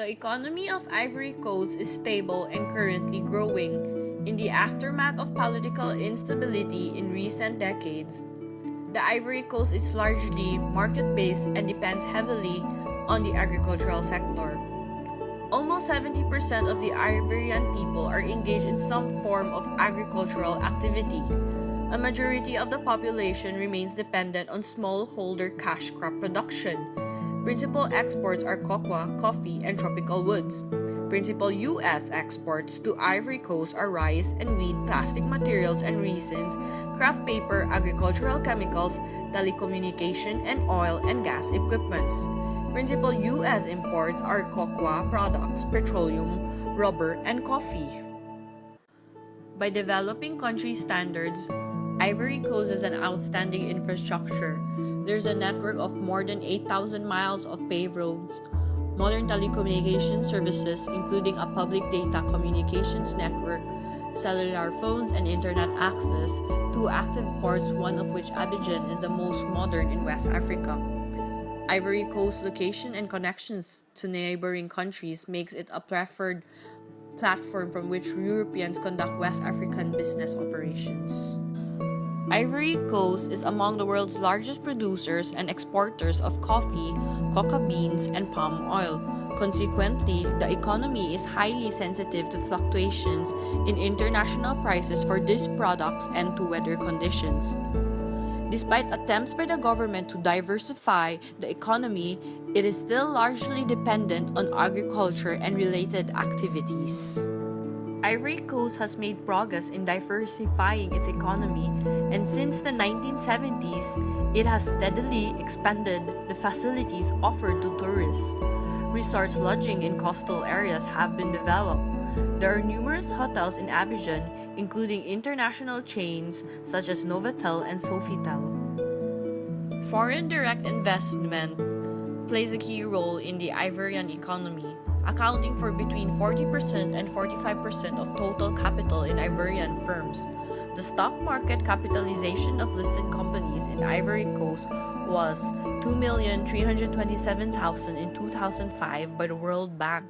The economy of Ivory Coast is stable and currently growing. In the aftermath of political instability in recent decades, the Ivory Coast is largely market-based and depends heavily on the agricultural sector. Almost 70% of the Ivorian people are engaged in some form of agricultural activity. A majority of the population remains dependent on smallholder cash crop production. Principal exports are cocoa, coffee, and tropical woods. Principal U.S. exports to Ivory Coast are rice and wheat, plastic materials and resins, craft paper, agricultural chemicals, telecommunication, and oil and gas equipments. Principal U.S. imports are cocoa products, petroleum, rubber, and coffee. By developing country standards, Ivory Coast has an outstanding infrastructure. There's a network of more than 8,000 miles of paved roads, modern telecommunication services including a public data communications network, cellular phones and internet access, 2 active ports, one of which Abidjan is the most modern in West Africa. Ivory Coast's location and connections to neighboring countries makes it a preferred platform from which Europeans conduct West African business operations. Ivory Coast is among the world's largest producers and exporters of coffee, cocoa beans, and palm oil. Consequently, the economy is highly sensitive to fluctuations in international prices for these products and to weather conditions. Despite attempts by the government to diversify the economy, it is still largely dependent on agriculture and related activities. Ivory Coast has made progress in diversifying its economy, and since the 1970s, it has steadily expanded the facilities offered to tourists. Resort lodging in coastal areas have been developed. There are numerous hotels in Abidjan, including international chains such as Novotel and Sofitel. Foreign direct investment plays a key role in the Ivorian economy, accounting for between 40% and 45% of total capital in Ivorian firms. The stock market capitalization of listed companies in Ivory Coast was $2,327,000 in 2005 by the World Bank.